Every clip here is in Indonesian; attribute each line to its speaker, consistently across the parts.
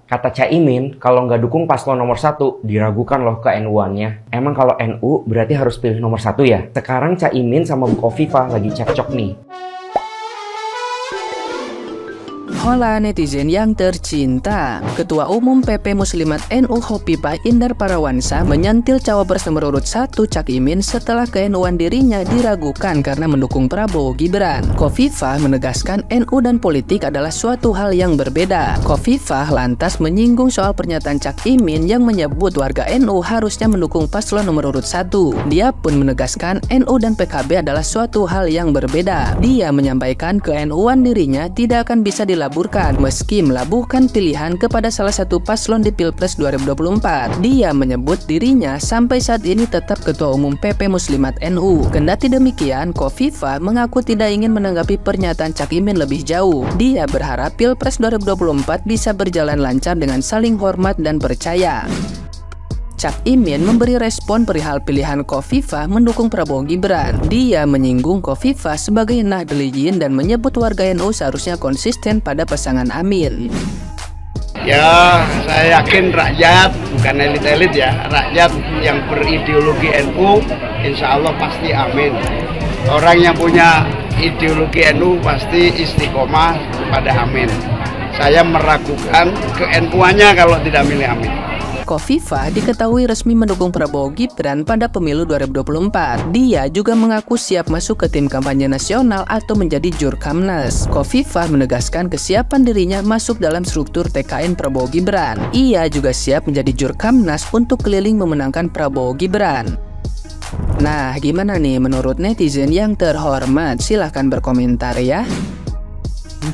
Speaker 1: Kata Caimin, kalau nggak dukung paslon nomor 1, diragukan loh ke NU-annya. Emang kalau NU berarti harus pilih nomor 1 ya? Sekarang Caimin sama Bukovifa lagi cekcok nih.
Speaker 2: Hola netizen yang tercinta, Ketua Umum PP Muslimat NU Khofifah Indar Parawansa menyentil cawapres nomor urut 1 Cak Imin setelah ke-NU-an dirinya diragukan karena mendukung Prabowo Gibran. Khofifah menegaskan NU dan politik adalah suatu hal yang berbeda. Khofifah lantas menyinggung soal pernyataan Cak Imin yang menyebut warga NU harusnya mendukung paslon nomor urut 1. Dia pun menegaskan NU dan PKB adalah suatu hal yang berbeda. Dia menyampaikan ke-NU-an dirinya tidak akan bisa dilaburkan meski melabuhkan pilihan kepada salah satu paslon di Pilpres 2024. Dia menyebut dirinya sampai saat ini tetap Ketua Umum PP Muslimat NU. Kendati demikian, Khofifah mengaku tidak ingin menanggapi pernyataan Cak Imin lebih jauh. Dia berharap Pilpres 2024 bisa berjalan lancar dengan saling hormat dan percaya. Cak Imin memberi respon perihal pilihan Khofifah mendukung Prabowo Gibran. Dia menyinggung Khofifah sebagai nahdliyin dan menyebut warga NU seharusnya konsisten pada pasangan Amin.
Speaker 3: Ya, saya yakin rakyat, bukan elit-elit ya, rakyat yang berideologi NU, insya Allah pasti Amin. Orang yang punya ideologi NU pasti istiqomah pada Amin. Saya meragukan ke NU-nya kalau tidak milih Amin.
Speaker 2: Khofifah diketahui resmi mendukung Prabowo Gibran pada pemilu 2024. Dia juga mengaku siap masuk ke tim kampanye nasional atau menjadi Jurkamnas. Khofifah menegaskan kesiapan dirinya masuk dalam struktur TKN Prabowo Gibran. Ia juga siap menjadi Jurkamnas untuk keliling memenangkan Prabowo Gibran. Nah, gimana nih menurut netizen yang terhormat? Silahkan berkomentar ya.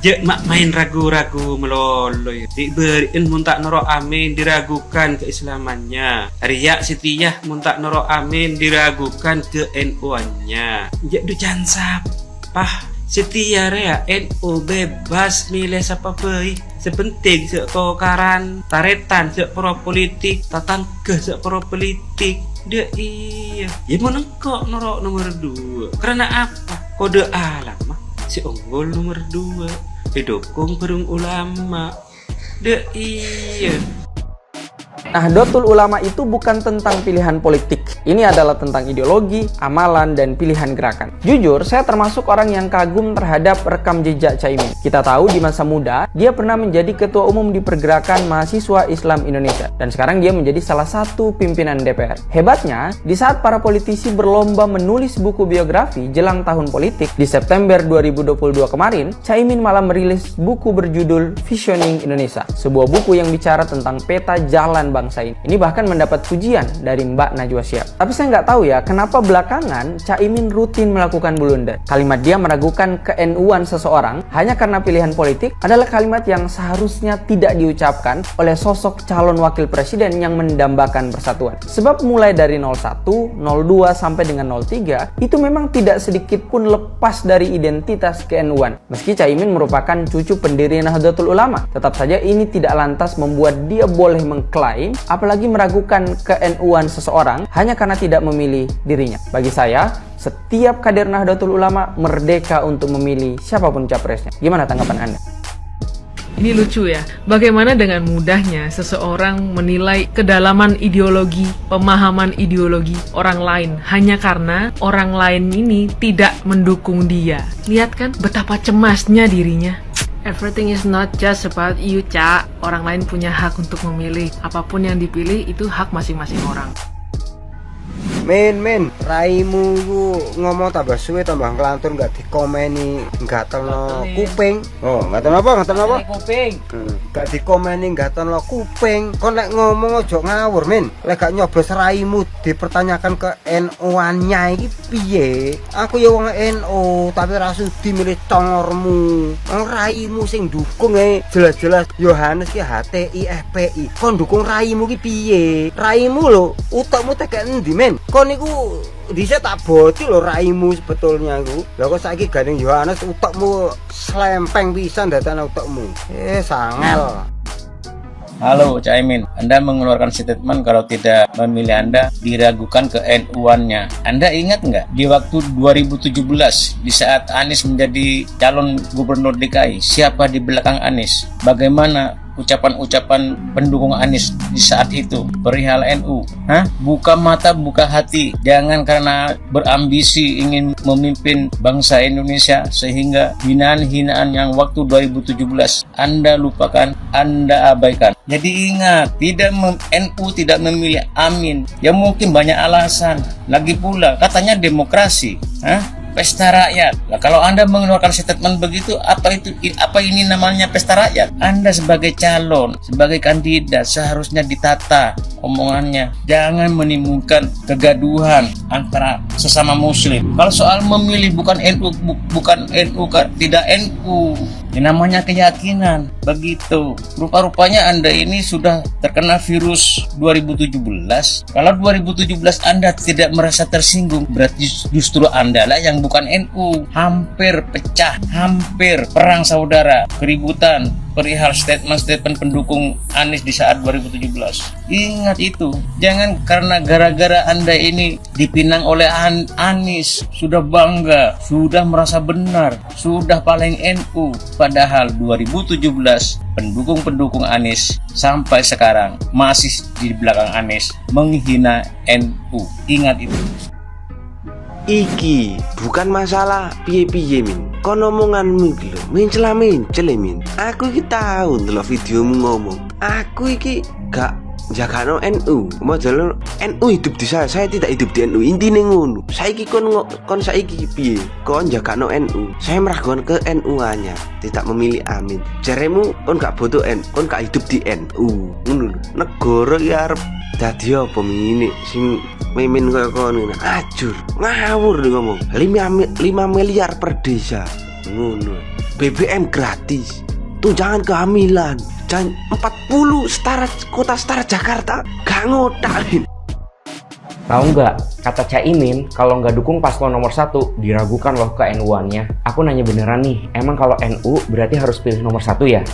Speaker 4: Jek mak main ragu-ragu meloloy diberiin muntak noro amin diragukan keislamannya. Riak Sitiyah muntak noro amin diragukan ke NU-nya. Jek du jangan sapah Sitiyah rea NU bebas milih siapa baik. Sepenting sekokaran taretan sepro politik tatang ke sepro politik. Dia iya ya mau nengkok noro nomor 2 karena apa? Kode alam si unggul nomor 2 didukung perung ulama. Iya.
Speaker 1: Nahdlatul Ulama itu bukan tentang pilihan politik. Ini adalah tentang ideologi, amalan, dan pilihan gerakan. Jujur, saya termasuk orang yang kagum terhadap rekam jejak Caimin. Kita tahu di masa muda, dia pernah menjadi ketua umum di Pergerakan Mahasiswa Islam Indonesia. Dan sekarang dia menjadi salah satu pimpinan DPR. Hebatnya, di saat para politisi berlomba menulis buku biografi jelang tahun politik, di September 2022 kemarin, Caimin malah merilis buku berjudul Visioning Indonesia. Sebuah buku yang bicara tentang peta jalan bangsa ini. Ini bahkan mendapat pujian dari Mbak Najwa Shihab. Tapi saya nggak tahu ya, kenapa belakangan Caimin rutin melakukan blunder. Kalimat dia meragukan ke-NU-an seseorang hanya karena pilihan politik adalah kalimat yang seharusnya tidak diucapkan oleh sosok calon wakil presiden yang mendambakan persatuan. Sebab mulai dari 01, 02 sampai dengan 03 itu memang tidak sedikit pun lepas dari identitas ke-NU-an. Meski Caimin merupakan cucu pendiri Nahdlatul Ulama, tetap saja ini tidak lantas membuat dia boleh mengklaim apalagi meragukan ke-NU-an seseorang hanya karena tidak memilih dirinya. Bagi saya, setiap kader Nahdlatul Ulama merdeka untuk memilih siapapun capresnya. Gimana tanggapan Anda?
Speaker 5: Ini lucu ya, bagaimana dengan mudahnya seseorang menilai kedalaman ideologi, pemahaman ideologi orang lain hanya karena orang lain ini tidak mendukung dia. Lihat kan betapa cemasnya dirinya. Everything is not just about you, Cak. Orang lain punya hak untuk memilih. Apapun yang dipilih itu hak masing-masing orang.
Speaker 6: Men, raimu ku ngomong tambah suwe tambah ngelantur nggak dikomeni nggak terno kuping. Oh, nggak terno apa?
Speaker 1: Kuping.
Speaker 6: Nggak dikomeni nggak terno kuping. Kon lek ngomong ojo ngawur, men. Lek gak nyoblos raimu dipertanyakan ke NU-nya iki piye? Aku ya wong NU, tapi ra sudi milih congormu. Wong raimu sing dukung jelas-jelas Yohanes ki HTI FPI. Kon dukung raimu ki piye? Raimu lho, utekmu tekek endi, men? Kon niku dhisik tak boti lho raimu sebetulnya aku. Lah kok saiki gandeng Yohanes utekmu slempeng pisan datane utekmu. Sangel.
Speaker 7: Halo Caimin, Anda mengeluarkan statement kalau tidak memilih Anda diragukan ke NU-annya. Anda ingat nggak di waktu 2017 di saat Anies menjadi calon gubernur DKI, siapa di belakang Anies? Bagaimana ucapan-ucapan pendukung Anies di saat itu perihal NU? Buka mata, buka hati. Jangan karena berambisi ingin memimpin bangsa Indonesia sehingga hinaan-hinaan yang waktu 2017 Anda lupakan, Anda abaikan. Jadi ingat, NU tidak memilih Amin. Ya mungkin banyak alasan. Lagi pula katanya demokrasi, pesta rakyat. Nah, kalau Anda mengeluarkan statement begitu, apa ini namanya pesta rakyat? Anda sebagai calon, sebagai kandidat seharusnya ditata omongannya. Jangan menimbulkan kegaduhan antara sesama muslim. Kalau soal memilih bukan NU, tidak NU. Ini namanya keyakinan. Begitu. Rupa-rupanya Anda ini sudah terkena virus 2017. Kalau 2017 Anda tidak merasa tersinggung, berarti justru Anda lah yang bukan NU. Hampir pecah, hampir perang saudara, keributan perihal statement-statement pendukung Anies di saat 2017. Ingat itu. Jangan karena gara-gara Anda ini dipinang oleh Anies, sudah bangga, sudah merasa benar, sudah paling NU. Padahal 2017 pendukung-pendukung Anies sampai sekarang masih di belakang Anies menghina NU. Ingat itu.
Speaker 8: Iki bukan masalah piye-piye min. Kon omonganmu iki lho, mencela-mencel min. Aku iki tahu ndelok videomu ngomong. Aku iki gak jagano NU. Model NU hidup di saya tidak hidup di NU. Intine ngono. Saiki kon saiki piye? Kon jagano NU. Saya meragukan ke NU-nya, tidak memilih Amin. Jaremu kon gak butuh kon gak hidup di NU. Ngono lho. Negara iki arep dadi apa ini sing mimin kaya kono ajur ngawur ngomong 5 miliar per desa ngono. BBM gratis, tunjangan kehamilan, dan 40 kota setara Jakarta gak ngotak.
Speaker 1: Tahu nggak, kata Caimin kalau nggak dukung paslon nomor 1 diragukan loh ke NU-annya. Aku nanya beneran nih, emang kalau NU berarti harus pilih nomor 1 ya?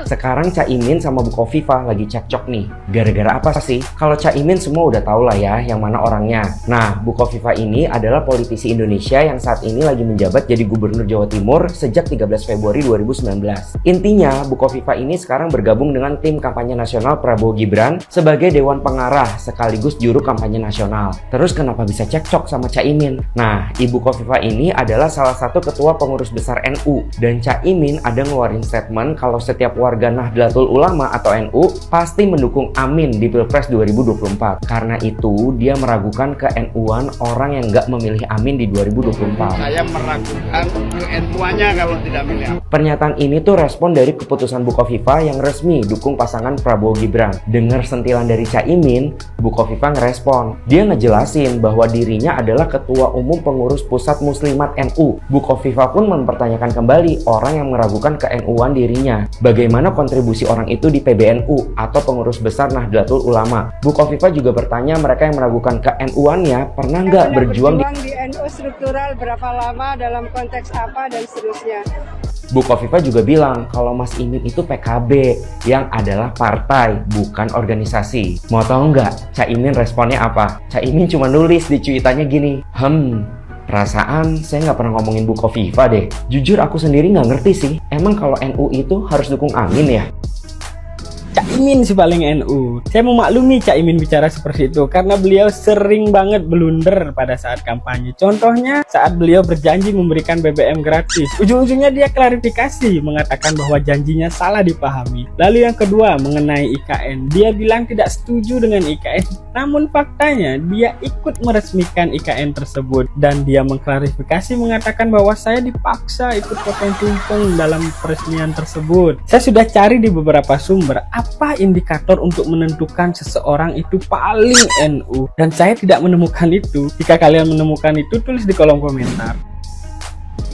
Speaker 1: Sekarang Caimin sama Bu Khofifah lagi cekcok nih. Gara-gara apa sih? Kalau Caimin semua udah tahu lah ya yang mana orangnya. Nah, Bu Khofifah ini adalah politisi Indonesia yang saat ini lagi menjabat jadi Gubernur Jawa Timur sejak 13 Februari 2019. Intinya, Bu Khofifah ini sekarang bergabung dengan tim kampanye nasional Prabowo Gibran sebagai Dewan Pengarah sekaligus juru kampanye nasional. Terus kenapa bisa cekcok sama Caimin? Nah, Ibu Khofifah ini adalah salah satu ketua pengurus besar NU, dan Caimin ada ngeluarin statement kalau setiap warga Nahdlatul Ulama atau NU pasti mendukung Amin di Pilpres 2024. Karena itu dia meragukan ke NU-an orang yang nggak memilih Amin di 2024.
Speaker 3: Saya meragukan ke NU-nya kalau tidak milih Amin.
Speaker 1: Pernyataan ini tuh respon dari keputusan Bu Khofifah yang resmi dukung pasangan Prabowo Gibran. Dengar sentilan dari Caimin, Bu Khofifah ngerespon. Dia ngejelasin bahwa dirinya adalah Ketua Umum Pengurus Pusat Muslimat NU. Bu Khofifah pun mempertanyakan kembali orang yang meragukan ke NU-an dirinya. Bagaimana kontribusi orang itu di PBNU atau Pengurus Besar Nahdlatul Ulama? Bu Khofifah juga bertanya mereka yang meragukan ke NU-annya pernah nggak berjuang
Speaker 9: di NU struktural berapa lama, dalam konteks apa, dan seterusnya.
Speaker 1: Bu Khofifah juga bilang kalau Mas Imin itu PKB yang adalah partai, bukan organisasi. Mau tahu nggak Caimin responnya apa? Caimin cuma nulis di cuitannya gini, perasaan saya nggak pernah ngomongin Bu Khofifah deh. Jujur aku sendiri nggak ngerti sih, emang kalau NU itu harus dukung Amin ya?
Speaker 10: Caimin sih paling NU. Saya memaklumi Caimin bicara seperti itu karena beliau sering banget blunder pada saat kampanye. Contohnya saat beliau berjanji memberikan BBM gratis, ujung-ujungnya dia klarifikasi mengatakan bahwa janjinya salah dipahami. Lalu yang kedua mengenai IKN, dia bilang tidak setuju dengan IKN, namun faktanya dia ikut meresmikan IKN tersebut dan dia mengklarifikasi mengatakan bahwa saya dipaksa ikut potong tumpeng dalam peresmian tersebut. Saya sudah cari di beberapa sumber apa indikator untuk menentukan seseorang itu paling NU, dan saya tidak menemukan itu. Jika kalian menemukan itu, tulis di kolom komentar.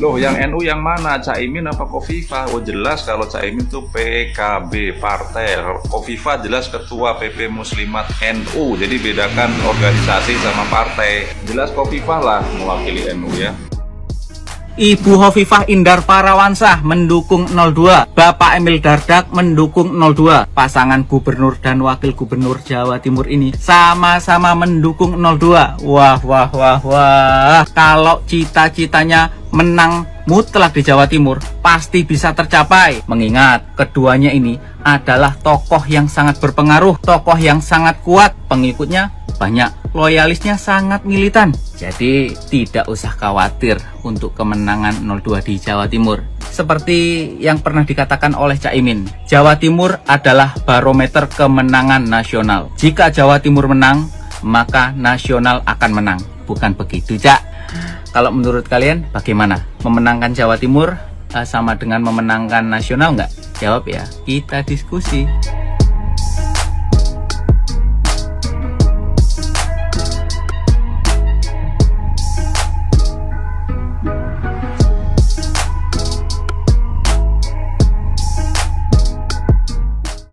Speaker 11: Loh, yang NU yang mana? Caimin apa Khofifah? Oh jelas kalau Caimin itu PKB, partai. Khofifah jelas ketua PP Muslimat NU. Jadi bedakan organisasi sama partai. Jelas Khofifah lah mewakili NU ya.
Speaker 12: Ibu Hovifah Indar Parawansa mendukung 02, Bapak Emil Dardak mendukung 02. Pasangan gubernur dan wakil gubernur Jawa Timur ini sama-sama mendukung 02. Wah. Kalau cita-citanya menang mutlak di Jawa Timur pasti bisa tercapai. Mengingat keduanya ini adalah tokoh yang sangat berpengaruh, tokoh yang sangat kuat, pengikutnya banyak, loyalisnya sangat militan. Jadi tidak usah khawatir untuk kemenangan 02 di Jawa Timur. Seperti yang pernah dikatakan oleh Cak Imin, Jawa Timur adalah barometer kemenangan nasional. Jika Jawa Timur menang, maka nasional akan menang. Bukan begitu, Cak? Kalau menurut kalian bagaimana? Memenangkan Jawa Timur sama dengan memenangkan nasional nggak? Jawab ya, kita diskusi.